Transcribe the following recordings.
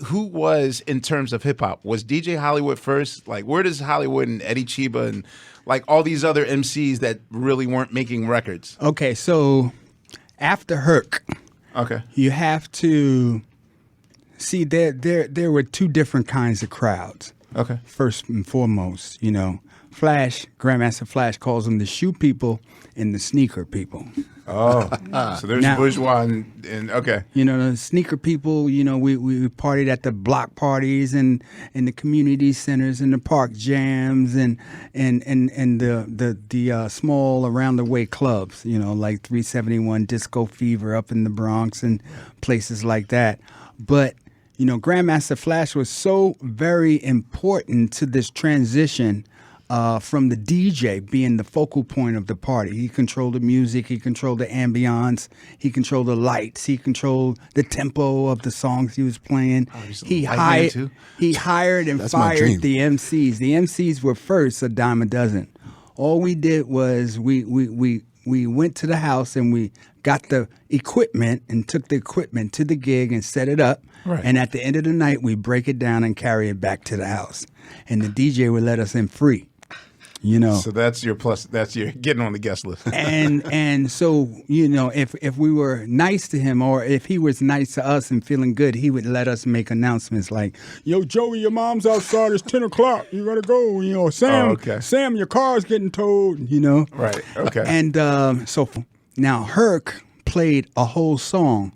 who was in terms of hip hop? Was DJ Hollywood first? Like, where does Hollywood and 𝗕𝗕𝗓𝗓 and like all these other MCs that really weren't making records? Okay, so after 𝗕𝗥𝗓𝗓, you have to see there were two different kinds of crowds. Okay. First and foremost, Flash, Grandmaster Flash calls them the shoe people and the sneaker people. Oh, so there's bourgeois and okay. The sneaker people, we partied at the block parties and in the community centers and the park jams and the small around the way clubs, like 371 Disco Fever up in the Bronx and places like that. But Grandmaster Flash was so very important to this transition from the DJ being the focal point of the party. He controlled the music, he controlled the ambiance, he controlled the lights, he controlled the tempo of the songs he was playing. He hired and fired the MCs. The MCs were first a dime a dozen. All we did was we went to the house and we got the equipment and took the equipment to the gig and set it up. Right. And at the end of the night, we break it down and carry it back to the house. And the DJ would let us in free. So that's your plus. That's your getting on the guest list. and so if we were nice to him or if he was nice to us and feeling good, he would let us make announcements like, "Yo, Joey, your mom's outside. It's 10 o'clock. You gotta go. Sam, Sam, your car's getting towed. Right. Okay. And so now 𝗕𝗥𝗓𝗓 played a whole song.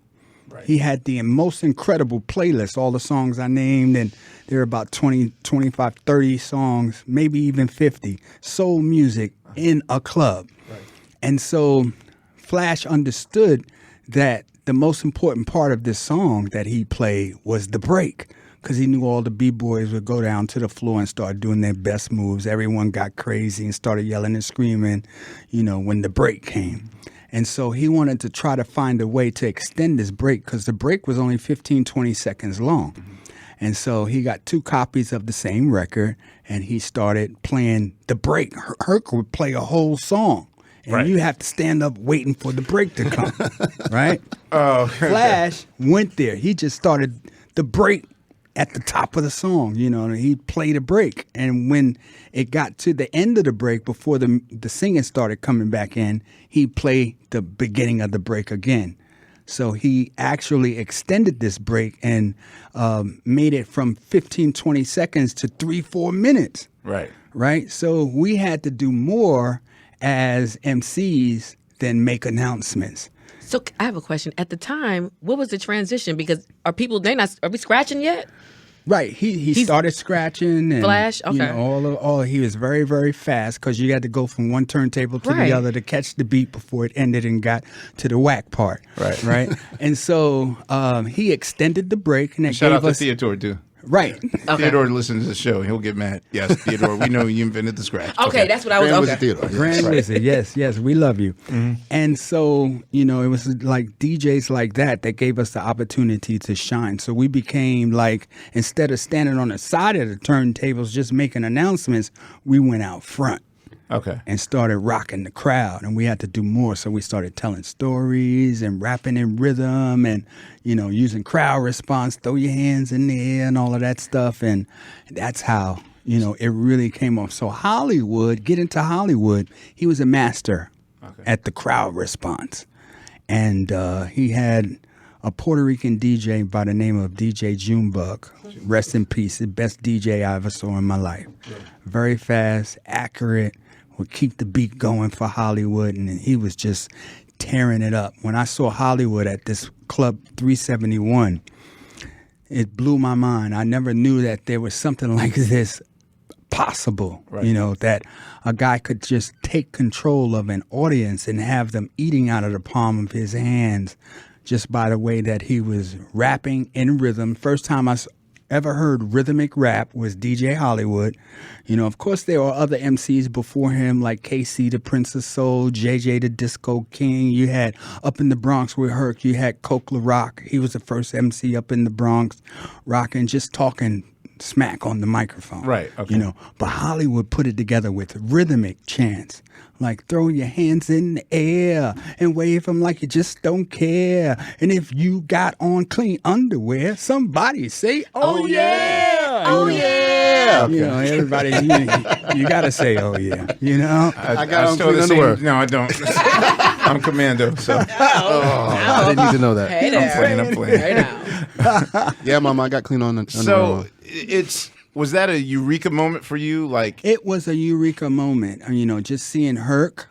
Right. He had the most incredible playlist, all the songs I named, and there are about 20, 25, 30 songs, maybe even 50, soul music in a club. Right. And so Flash understood that the most important part of this song that he played was the break, because he knew all the B-boys would go down to the floor and start doing their best moves. Everyone got crazy and started yelling and screaming, when the break came. And so he wanted to try to find a way to extend this break because the break was only 15, 20 seconds long. Mm-hmm. And so he got 2 copies of the same record and he started playing the break. 𝗕𝗥𝗓𝗓 would play a whole song. And you have to stand up waiting for the break to come, right? Oh, Flash went there. He just started the break at the top of the song, and he played a break. And when it got to the end of the break, before the singing started coming back in, he played the beginning of the break again. So he actually extended this break and made it from 15, 20 seconds to 3-4 minutes. Right. Right? So we had to do more as MCs than make announcements. So I have a question. At the time, what was the transition? Because are we scratching yet? Right. He started scratching and Flash. Okay. He was very, very fast because you had to go from one turntable to the other to catch the beat before it ended and got to the whack part. Right. Right. And so he extended the break and it shout gave out to us Theodore too. Right. Okay. Theodore listens to the show. He'll get mad. Yes, Theodore, we know you invented the scratch. Okay, that's what I was. Grand Wizard Theodore. Grand Wizard, yes, we love you. Mm-hmm. And so, it was like DJs like that gave us the opportunity to shine. So we became like, instead of standing on the side of the turntables just making announcements, we went out front. Okay. And started rocking the crowd, and we had to do more. So we started telling stories and rapping in rhythm and, using crowd response, throw your hands in the air and all of that stuff. And that's how, it really came off. So get into Hollywood, he was a master at the crowd response. And he had a Puerto Rican DJ by the name of DJ Junebug. Rest in peace, the best DJ I ever saw in my life. Yeah. Very fast, accurate, would keep the beat going for Hollywood, and he was just tearing it up. When I saw Hollywood at this club 371, it blew my mind. I never knew that there was something like this possible, that a guy could just take control of an audience and have them eating out of the palm of his hands just by the way that he was rapping in rhythm. First time I ever heard rhythmic rap was DJ Hollywood. Of course, there were other MCs before him like KC, the Prince of Soul, JJ, the Disco King. You had up in the Bronx with 𝗕𝗥𝗓𝗓, you had 𝗕𝗥𝗓𝗪𝗓. He was the first MC up in the Bronx, rocking, just talking smack on the microphone. Right, okay. You know, but Hollywood put it together with rhythmic chants. Like throw your hands in the air and wave them like you just don't care. And if you got on clean underwear, somebody say, "Oh yeah, oh yeah." You know, everybody, you gotta say, "Oh yeah." You know, I still the same. No, I don't. I'm commando, so I didn't need to know that. Hey I'm playing. Hey now. Yeah, Mama, I got clean on. So was that a eureka moment for you? Like it was a eureka moment. You know, just seeing Herc.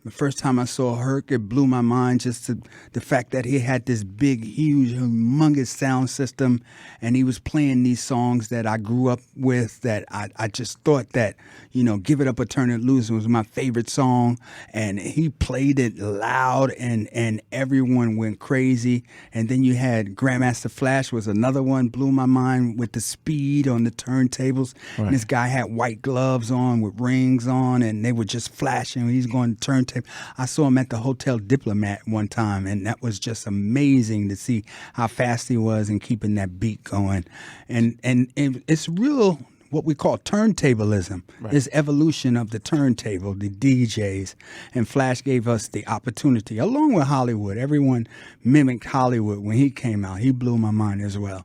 The first time I saw Herc, it blew my mind, just the fact that he had this big, huge, humongous sound system, and he was playing these songs that I grew up with, that I just thought that, you know, Give It Up or Turn It Loose was my favorite song, and he played it loud, and everyone went crazy. And then you had Grandmaster Flash was another one, blew my mind with the speed on the turntables. Right. And this guy had white gloves on with rings on, and they were just flashing. He's going to turntable. I saw him at the Hotel Diplomat one time, and that was just amazing to see how fast he was in keeping that beat going. And it's real, what we call turntablism. Right. This evolution of the turntable, the DJs. And Flash gave us the opportunity, along with Hollywood. Everyone mimicked Hollywood when he came out. He blew my mind as well.